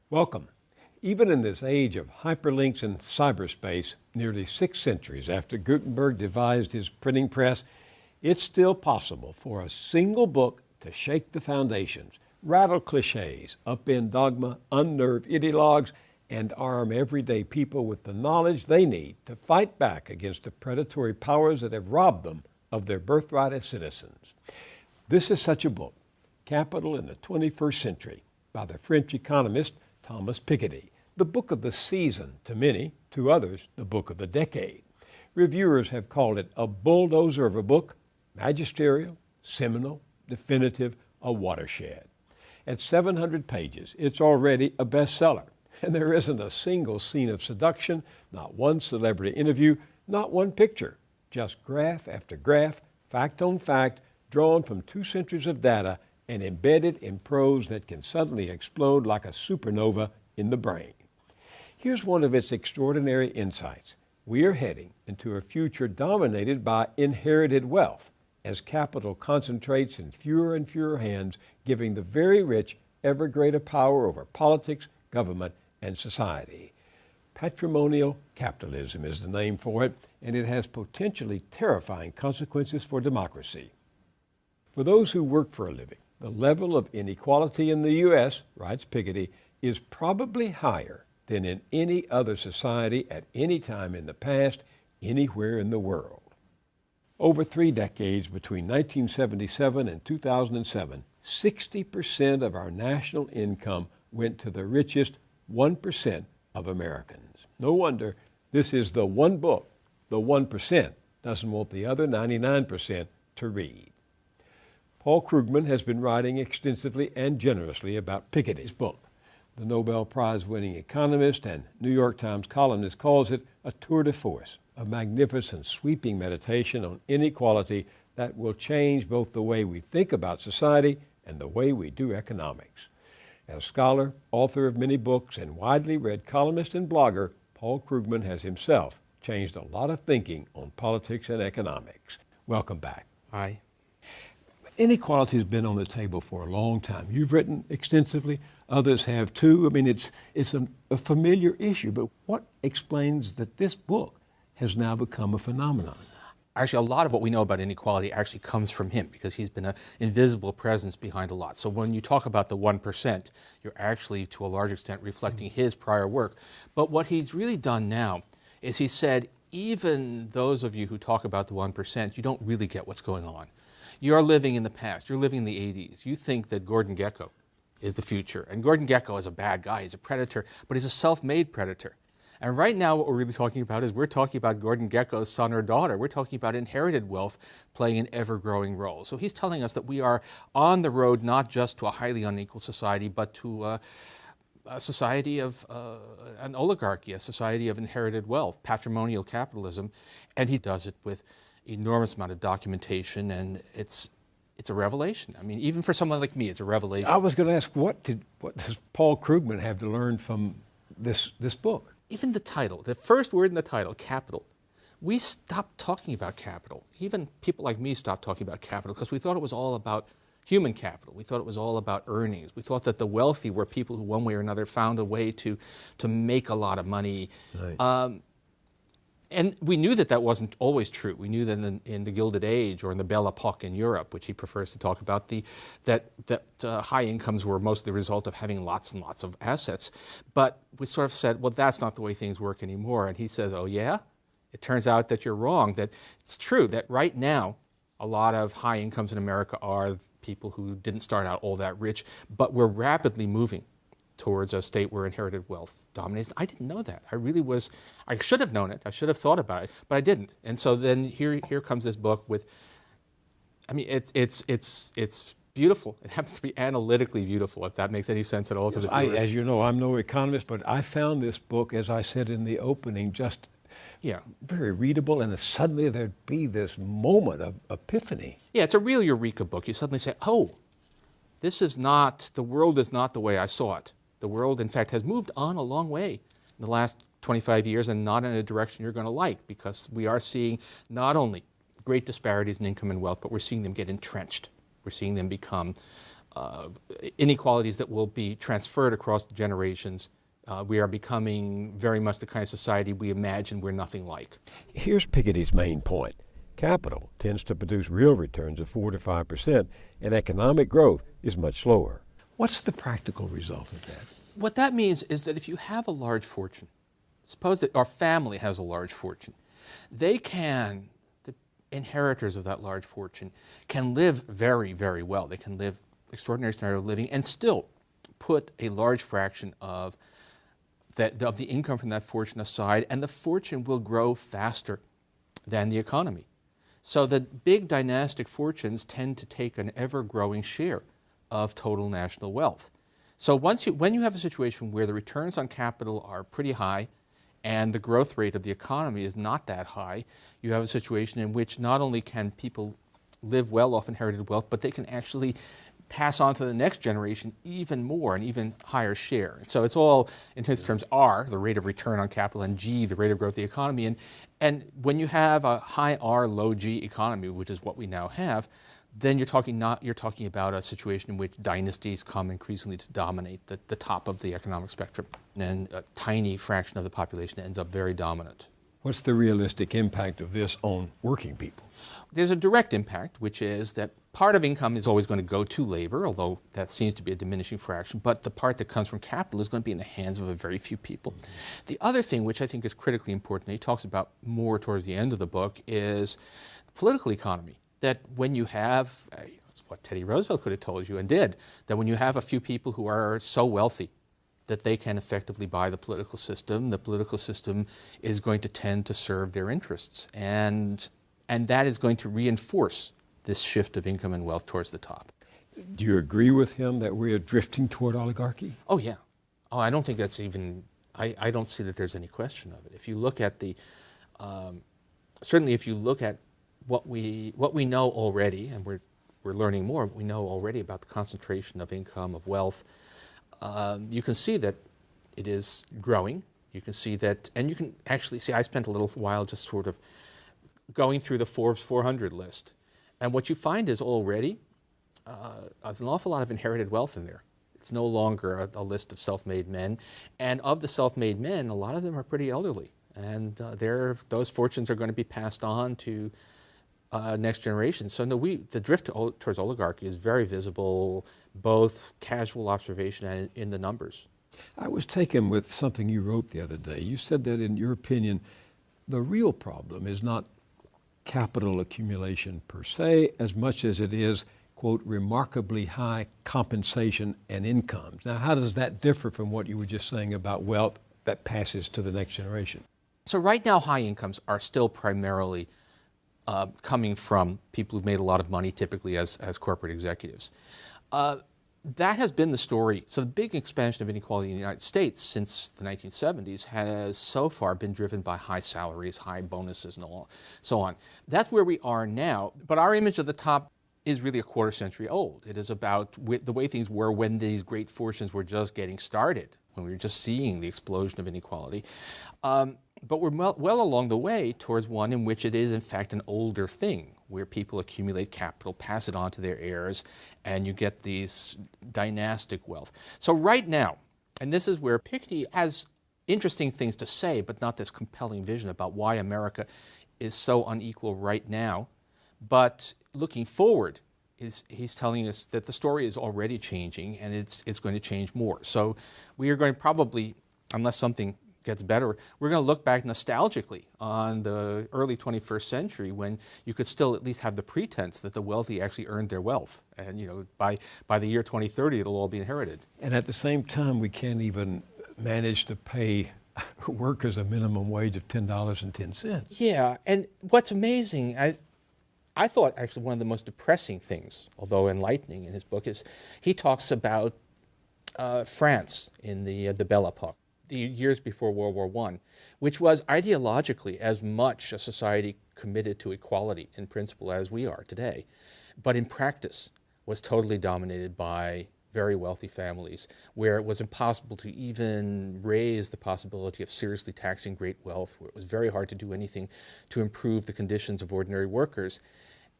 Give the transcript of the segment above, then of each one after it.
Welcome. Even in this age of hyperlinks and cyberspace, nearly 6 centuries after Gutenberg devised his printing press, it's still possible for a single book to shake the foundations, rattle cliches, upend dogma, unnerve ideologues, and arm everyday people with the knowledge they need to fight back against the predatory powers that have robbed them of their birthright as citizens. This is such a book, Capital in the 21st Century, by the French economist Thomas Piketty, the book of the season to many, to others, the book of the decade. Reviewers have called it a bulldozer of a book, magisterial, seminal, definitive, a watershed. At 700 pages, it's already a bestseller, and there isn't a single scene of seduction, not one celebrity interview, not one picture, just graph after graph, fact on fact, drawn from 2 centuries of data and embedded in prose that can suddenly explode like a supernova in the brain. Here's one of its extraordinary insights. We are heading into a future dominated by inherited wealth as capital concentrates in fewer and fewer hands, giving the very rich ever greater power over politics, government, and society. Patrimonial capitalism is the name for it, and it has potentially terrifying consequences for democracy. For those who work for a living, the level of inequality in the U.S., writes Piketty, is probably higher than in any other society at any time in the past, anywhere in the world. Over 3 decades, between 1977 and 2007, 60% of our national income went to the richest 1% of Americans. No wonder this is the one book the 1% doesn't want the other 99% to read. Paul Krugman has been writing extensively and generously about Piketty's book. The Nobel Prize-winning economist and New York Times columnist calls it a tour de force, a magnificent sweeping meditation on inequality that will change both the way we think about society and the way we do economics. As scholar, author of many books, and widely read columnist and blogger, Paul Krugman has himself changed a lot of thinking on politics and economics. Welcome back. Hi. Inequality has been on the table for a long time. You've written extensively. Others have too. I mean, it's a familiar issue, but what explains that this book has now become a phenomenon? Actually, a lot of what we know about inequality actually comes from him because he's been an invisible presence behind a lot. So when you talk about the 1%, you're actually, to a large extent, reflecting his prior work. But what he's really done now is he said, even those of you who talk about the 1%, you don't really get what's going on. You're living in the past. You're living in the 80s. You think that Gordon Gekko is the future. And Gordon Gekko is a bad guy. He's a predator, but he's a self-made predator. And right now what we're really talking about is we're talking about Gordon Gekko's son or daughter. We're talking about inherited wealth playing an ever-growing role. So he's telling us that we are on the road not just to a highly unequal society, but to a society of an oligarchy, a society of inherited wealth, patrimonial capitalism. And he does it with enormous amount of documentation, and it's a revelation. I mean, even for someone like me, it's a revelation. I was going to ask, what does Paul Krugman have to learn from this book? Even the title, the first word in the title, capital. We stopped talking about capital. Even people like me stopped talking about capital because we thought it was all about human capital. We thought it was all about earnings. We thought that the wealthy were people who one way or another found a way to make a lot of money. Right. And we knew that that wasn't always true. We knew that in the Gilded Age or in the Belle Epoque in Europe, which he prefers to talk about, that high incomes were mostly the result of having lots and lots of assets. But we sort of said, well, that's not the way things work anymore. And he says, oh yeah? It turns out that you're wrong, that it's true that right now a lot of high incomes in America are people who didn't start out all that rich, but we're rapidly moving towards a state where inherited wealth dominates. I didn't know that. I should have known it. I should have thought about it, but I didn't. And so then here comes this book with, I mean, it's beautiful. It happens to be analytically beautiful, if that makes any sense at all to the viewers. As you know, I'm no economist, but I found this book, as I said in the opening, just very readable, and suddenly there'd be this moment of epiphany. Yeah, it's a real eureka book. You suddenly say, oh, the world is not the way I saw it. The world, in fact, has moved on a long way in the last 25 years and not in a direction you're going to like, because we are seeing not only great disparities in income and wealth, but we're seeing them get entrenched. We're seeing them become inequalities that will be transferred across the generations. We are becoming very much the kind of society we imagine we're nothing like. Here's Piketty's main point. Capital tends to produce real returns of 4 to 5%, and economic growth is much slower. What's the practical result of that? What that means is that if you have a large fortune, suppose that our family has a large fortune, the inheritors of that large fortune can live very, very well. They can live extraordinary standard of living and still put a large fraction of the income from that fortune aside, and the fortune will grow faster than the economy. So the big dynastic fortunes tend to take an ever-growing share of total national wealth. So when you have a situation where the returns on capital are pretty high and the growth rate of the economy is not that high, you have a situation in which not only can people live well off inherited wealth, but they can actually pass on to the next generation even more, an even higher share. So it's all, in his terms, R, the rate of return on capital, and G, the rate of growth of the economy. And when you have a high R, low G economy, which is what we now have, then you're talking about a situation in which dynasties come increasingly to dominate the top of the economic spectrum, and a tiny fraction of the population ends up very dominant. What's the realistic impact of this on working people? There's a direct impact, which is that part of income is always going to go to labor, although that seems to be a diminishing fraction, but the part that comes from capital is going to be in the hands of a very few people. The other thing, which I think is critically important, and he talks about more towards the end of the book, is the political economy. That when you have, it's what Teddy Roosevelt could have told you and did, that when you have a few people who are so wealthy that they can effectively buy the political system is going to tend to serve their interests. And that is going to reinforce this shift of income and wealth towards the top. Do you agree with him that we are drifting toward oligarchy? Oh, yeah. Oh, I don't think that's even, I don't see that there's any question of it. If you look at certainly if you look at what we know already, and we're learning more, we know already about the concentration of income, of wealth, you can see that it is growing. You can see that, and you can actually see, I spent a little while just sort of going through the Forbes 400 list. And what you find is already there's an awful lot of inherited wealth in there. It's no longer a list of self-made men. And of the self-made men, a lot of them are pretty elderly. And those fortunes are going to be passed on to next generation. So no, the drift towards oligarchy is very visible, both casual observation and in the numbers. I was taken with something you wrote the other day. You said that, in your opinion, the real problem is not capital accumulation per se, as much as it is, quote, remarkably high compensation and incomes. Now, how does that differ from what you were just saying about wealth that passes to the next generation? So right now, high incomes are still primarily coming from people who've made a lot of money, typically as corporate executives. That has been the story. So the big expansion of inequality in the United States since the 1970s has so far been driven by high salaries, high bonuses, and so on. That's where we are now. But our image of the top is really a quarter century old. It is about the way things were when these great fortunes were just getting started, when we were just seeing the explosion of inequality. But we're well along the way towards one in which it is, in fact, an older thing, where people accumulate capital, pass it on to their heirs, and you get these dynastic wealth. So right now, and this is where Piketty has interesting things to say, but not this compelling vision about why America is so unequal right now. But looking forward, he's telling us that the story is already changing, and it's going to change more. So we are going to probably, unless something gets better, we're going to look back nostalgically on the early 21st century when you could still at least have the pretense that the wealthy actually earned their wealth. And by the year 2030, it'll all be inherited. And at the same time, we can't even manage to pay workers a minimum wage of $10.10. Yeah, and what's amazing, I thought actually one of the most depressing things, although enlightening in his book, is he talks about France in the Belle Epoque, the years before World War I, which was ideologically as much a society committed to equality in principle as we are today, but in practice was totally dominated by very wealthy families, where it was impossible to even raise the possibility of seriously taxing great wealth, where it was very hard to do anything to improve the conditions of ordinary workers.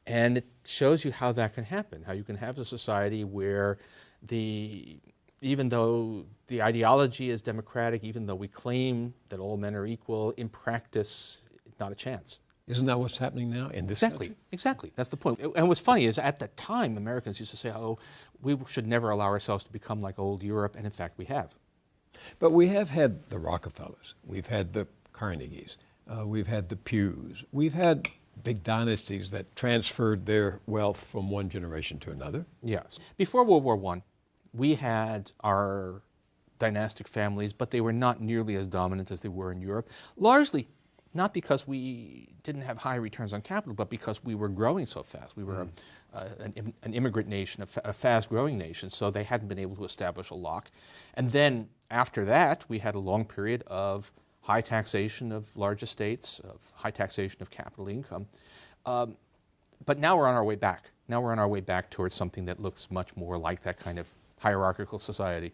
And it shows you how that can happen, how you can have a society where even though the ideology is democratic, even though we claim that all men are equal, in practice, not a chance. Isn't that what's happening now in this country? Exactly. That's the point. And what's funny is at the time, Americans used to say, oh, we should never allow ourselves to become like old Europe, and in fact we have. But we have had the Rockefellers, we've had the Carnegies, we've had the Pews, we've had big dynasties that transferred their wealth from one generation to another. Yes. Before World War I, we had our dynastic families, but they were not nearly as dominant as they were in Europe, largely not because we didn't have high returns on capital, but because we were growing so fast. We were an immigrant nation, a fast-growing nation, so they hadn't been able to establish a lock. And then after that, we had a long period of high taxation of large estates, of high taxation of capital income. But now we're on our way back. Now we're on our way back towards something that looks much more like that kind of hierarchical society.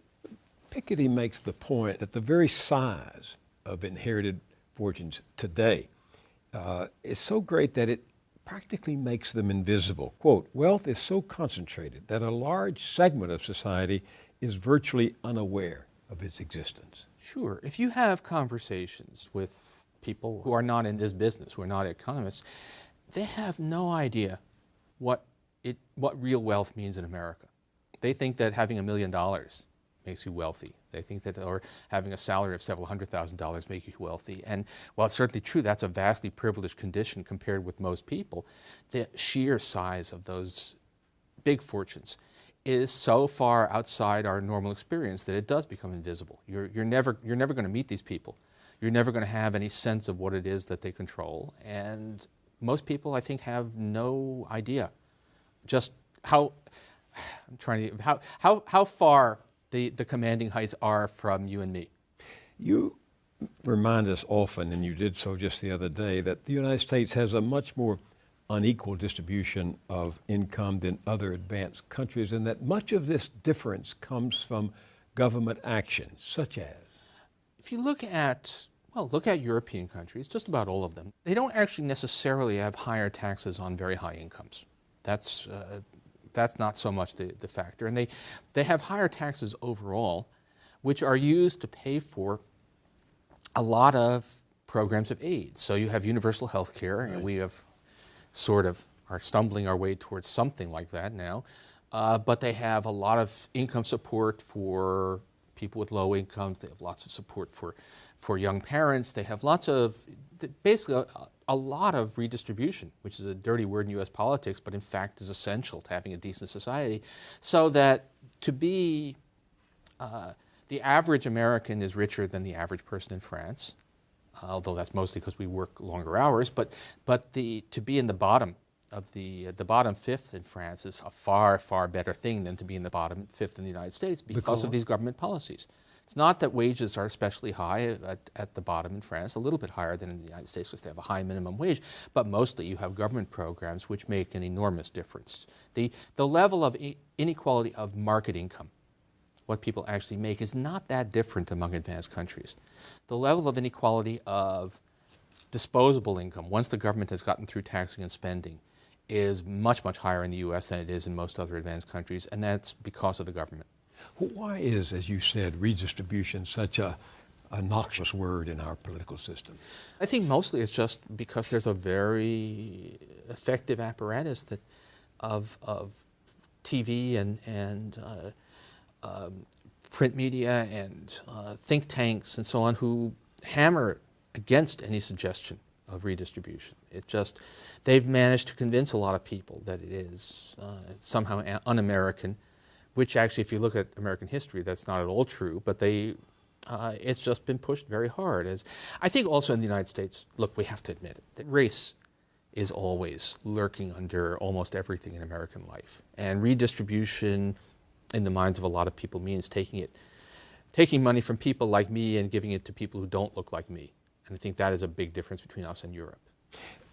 Piketty makes the point that the very size of inherited fortunes today is so great that it practically makes them invisible. Quote, wealth is so concentrated that a large segment of society is virtually unaware of its existence. Sure. If you have conversations with people who are not in this business, who are not economists, they have no idea what real wealth means in America. They think that having $1 million makes you wealthy. They think that, or having a salary of several $100,000 makes you wealthy. And while it's certainly true, that's a vastly privileged condition compared with most people, the sheer size of those big fortunes is so far outside our normal experience that it does become invisible. You're never going to meet these people. You're never going to have any sense of what it is that they control. And most people, I think, have no idea just how far the commanding heights are from you and me. You remind us often, and you did so just the other day, that the United States has a much more unequal distribution of income than other advanced countries, and that much of this difference comes from government action, such as? If you look at European countries, just about all of them, they don't actually necessarily have higher taxes on very high incomes. That's not so much the factor. And they have higher taxes overall, which are used to pay for a lot of programs of aid. So you have universal health care, right, and we have sort of are stumbling our way towards something like that now. But they have a lot of income support for people with low incomes. They have lots of support for young parents. They have lots of, basically a lot of redistribution, which is a dirty word in U.S. politics, but in fact is essential to having a decent society. So that to be, the average American is richer than the average person in France, although that's mostly because we work longer hours, but to be in the bottom of the bottom fifth in France is a far, far better thing than to be in the bottom fifth in the United States because of these government policies. It's not that wages are especially high at the bottom in France, a little bit higher than in the United States because they have a high minimum wage, but mostly you have government programs which make an enormous difference. The level of inequality of market income, what people actually make, is not that different among advanced countries. The level of inequality of disposable income, once the government has gotten through taxing and spending, is much, much higher in the U.S. than it is in most other advanced countries, and that's because of the government. Why is, as you said, redistribution such a noxious word in our political system? I think mostly it's just because there's a very effective apparatus of TV and print media and think tanks and so on who hammer against any suggestion of redistribution. They've managed to convince a lot of people that it is somehow un-American, which actually, if you look at American history, that's not at all true, but it's just been pushed very hard. I think also in the United States, look, we have to admit it, that race is always lurking under almost everything in American life. And redistribution, in the minds of a lot of people, means taking money from people like me and giving it to people who don't look like me. And I think that is a big difference between us and Europe.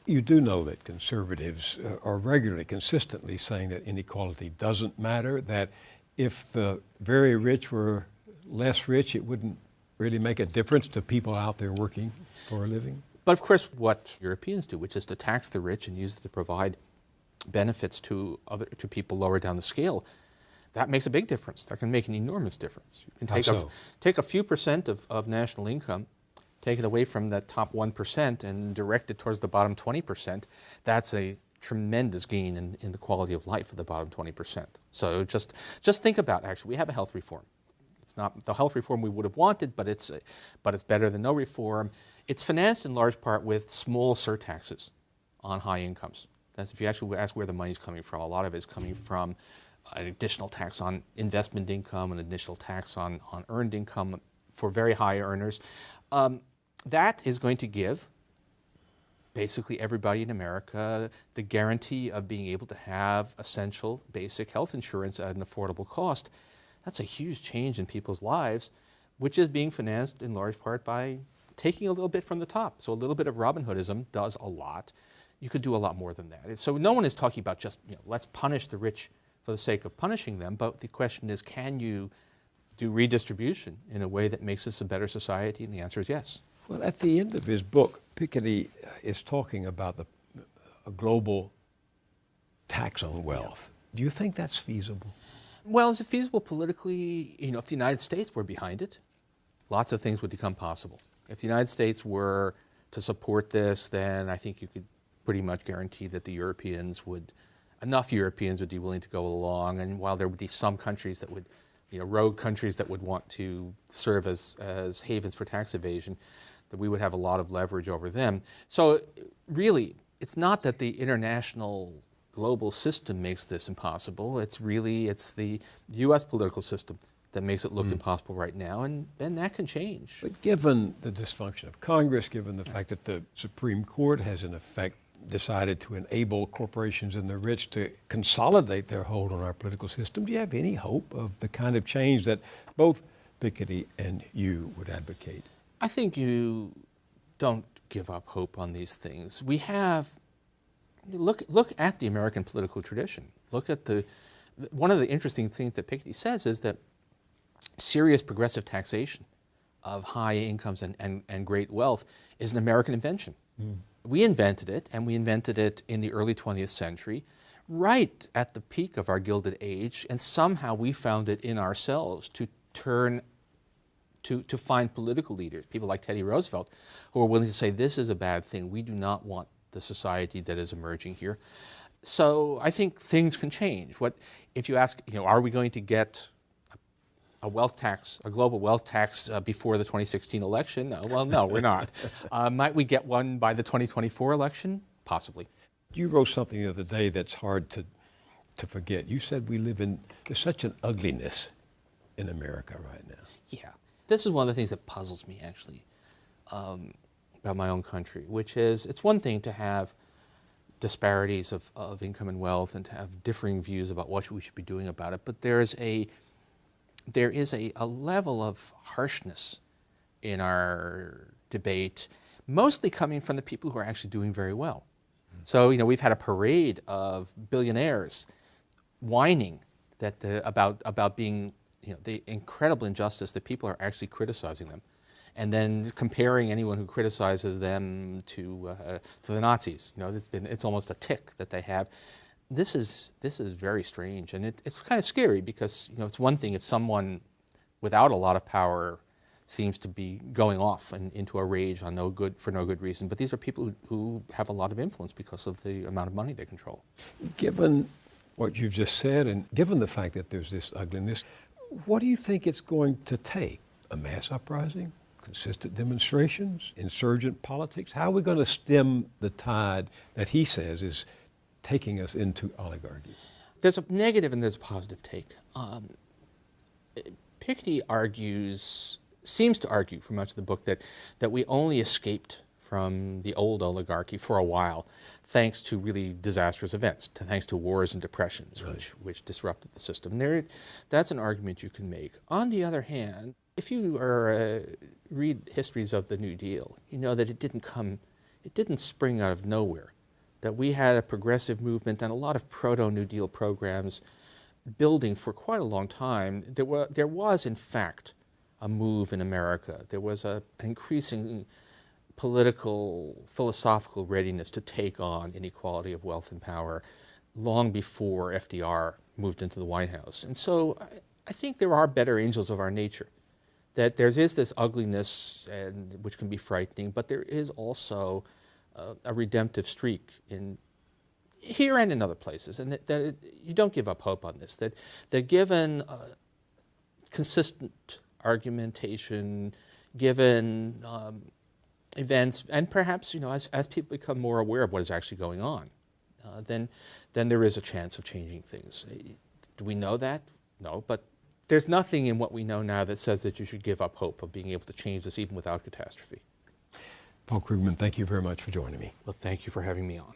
You do know that conservatives are regularly, consistently saying that inequality doesn't matter, that if the very rich were less rich, it wouldn't really make a difference to people out there working for a living. But of course, what Europeans do, which is to tax the rich and use it to provide benefits to people lower down the scale, that makes a big difference. That can make an enormous difference. You can take a few percent of national income, take it away from that top 1% and direct it towards the bottom 20%. That's a tremendous gain in the quality of life of the bottom 20%. So just think about, actually, we have a health reform. It's not the health reform we would have wanted, but it's better than no reform. It's financed in large part with small surtaxes on high incomes. That's, if you actually ask where the money's coming from, a lot of it is coming from an additional tax on investment income, an additional tax on earned income for very high earners. That is going to give basically everybody in America the guarantee of being able to have essential basic health insurance at an affordable cost. That's a huge change in people's lives, which is being financed in large part by taking a little bit from the top. So a little bit of Robin Hoodism does a lot. You could do a lot more than that. So no one is talking about just, let's punish the rich for the sake of punishing them, but the question is, can you do redistribution in a way that makes us a better society? And the answer is yes. Well, at the end of his book, Piketty is talking about a global tax on wealth. Do you think that's feasible? Well, is it feasible politically? If the United States were behind it, lots of things would become possible. If the United States were to support this, then I think you could pretty much guarantee that enough Europeans would be willing to go along. And while there would be some countries that would, rogue countries that would want to serve as havens for tax evasion, that we would have a lot of leverage over them. So really, it's not that the international global system makes this impossible. It's the U.S. political system that makes it look impossible right now, and that can change. But given the dysfunction of Congress, given the fact that the Supreme Court has in effect decided to enable corporations and the rich to consolidate their hold on our political system, do you have any hope of the kind of change that both Piketty and you would advocate? I think you don't give up hope on these things. We have, look at the American political tradition. One of the interesting things that Piketty says is that serious progressive taxation of high incomes and great wealth is an American invention. We invented it, and we invented it in the early 20th century, right at the peak of our Gilded Age, and somehow we found it in ourselves to find political leaders, people like Teddy Roosevelt, who are willing to say, this is a bad thing. We do not want the society that is emerging here. So I think things can change. If you ask, are we going to get a global wealth tax before the 2016 election? Well, no, we're not. Might we get one by the 2024 election? Possibly. You wrote something the other day that's hard to forget. You said there's such an ugliness in America right now. Yeah. This is one of the things that puzzles me, actually, about my own country, which is, it's one thing to have disparities of income and wealth and to have differing views about what we should be doing about it, but there is a level of harshness in our debate, mostly coming from the people who are actually doing very well. So, we've had a parade of billionaires whining about being, the incredible injustice that people are actually criticizing them, and then comparing anyone who criticizes them to the Nazis. It's almost a tick that they have. This is very strange, and it's kind of scary because it's one thing if someone without a lot of power seems to be going off into a rage for no good reason, but these are people who have a lot of influence because of the amount of money they control. Given what you've just said, and given the fact that there's this ugliness, what do you think it's going to take? A mass uprising? Consistent demonstrations? Insurgent politics? How are we going to stem the tide that he says is taking us into oligarchy? There's a negative and there's a positive take. Piketty seems to argue for much of the book that we only escaped from the old oligarchy for a while thanks to really disastrous events, thanks to wars and depressions, right, which disrupted the system. That's an argument you can make. On the other hand, if you read histories of the New Deal, you know that it didn't spring out of nowhere, that we had a progressive movement and a lot of proto-New Deal programs building for quite a long time. There was, in fact, a move in America. There was an increasing political, philosophical readiness to take on inequality of wealth and power. long before FDR moved into the White House. And so I think there are better angels of our nature, that there is this ugliness, and which can be frightening, but there is also a redemptive streak in here and in other places, and you don't give up hope on this, that given consistent argumentation, given events, and perhaps, as people become more aware of what is actually going on, then there is a chance of changing things. Do we know that? No, but there's nothing in what we know now that says that you should give up hope of being able to change this even without catastrophe. Paul Krugman, thank you very much for joining me. Well, thank you for having me on.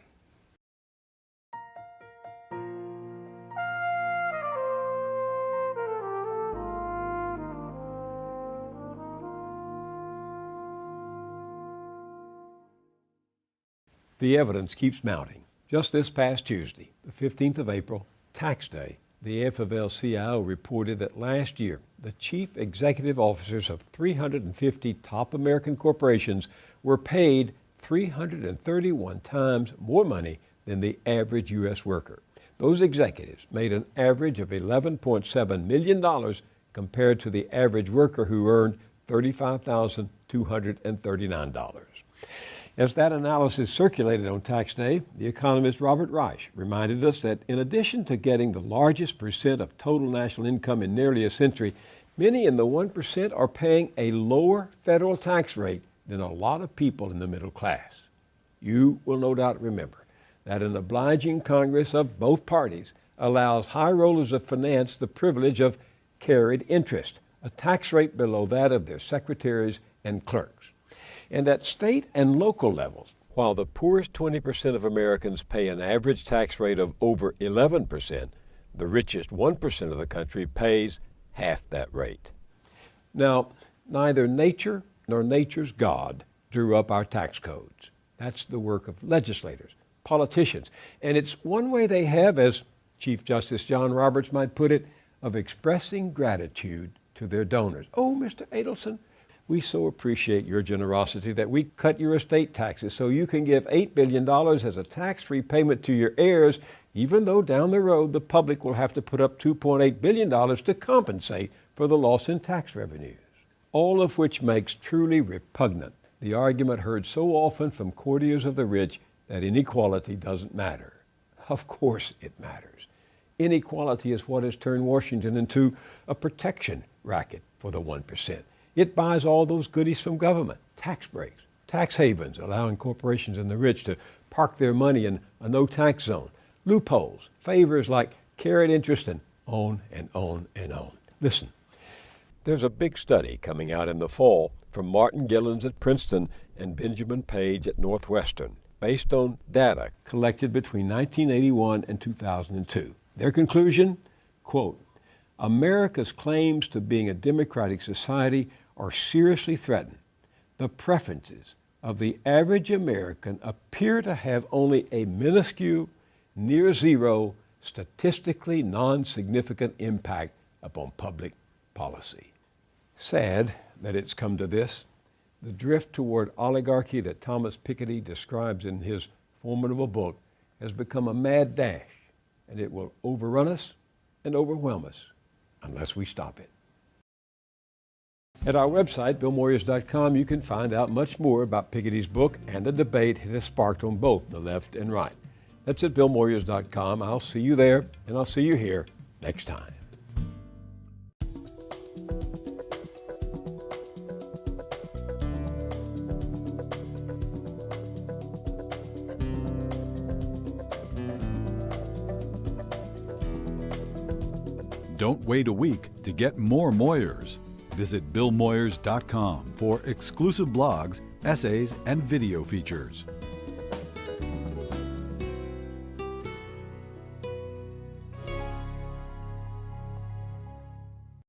The evidence keeps mounting. Just this past Tuesday, the 15th of April, tax day, the AFL-CIO reported that last year, the chief executive officers of 350 top American corporations were paid 331 times more money than the average U.S. worker. Those executives made an average of $11.7 million compared to the average worker who earned $35,239. As that analysis circulated on tax day, the economist Robert Reich reminded us that in addition to getting the largest percent of total national income in nearly a century, many in the 1% are paying a lower federal tax rate than a lot of people in the middle class. You will no doubt remember that an obliging Congress of both parties allows high rollers of finance the privilege of carried interest, a tax rate below that of their secretaries and clerks. And at state and local levels, while the poorest 20% of Americans pay an average tax rate of over 11%, the richest 1% of the country pays half that rate. Now, neither nature nor nature's God drew up our tax codes. That's the work of legislators, politicians, and it's one way they have, as Chief Justice John Roberts might put it, of expressing gratitude to their donors. Oh, Mr. Adelson, we so appreciate your generosity that we cut your estate taxes so you can give $8 billion as a tax-free payment to your heirs, even though down the road the public will have to put up $2.8 billion to compensate for the loss in tax revenues. All of which makes truly repugnant the argument heard so often from courtiers of the rich that inequality doesn't matter. Of course it matters. Inequality is what has turned Washington into a protection racket for the 1%. It buys all those goodies from government, tax breaks, tax havens, allowing corporations and the rich to park their money in a no-tax zone, loopholes, favors like carried interest, and on and on and on. Listen, there's a big study coming out in the fall from Martin Gillens at Princeton and Benjamin Page at Northwestern, based on data collected between 1981 and 2002. Their conclusion, quote, America's claims to being a democratic society are seriously threatened. The preferences of the average American appear to have only a minuscule, near zero, statistically non-significant impact upon public policy. Sad that it's come to this. The drift toward oligarchy that Thomas Piketty describes in his formidable book has become a mad dash, and it will overrun us and overwhelm us unless we stop it. At our website, BillMoyers.com, you can find out much more about Piketty's book and the debate it has sparked on both the left and right. That's at BillMoyers.com. I'll see you there, and I'll see you here next time. Don't wait a week to get more Moyers. Visit BillMoyers.com for exclusive blogs, essays, and video features.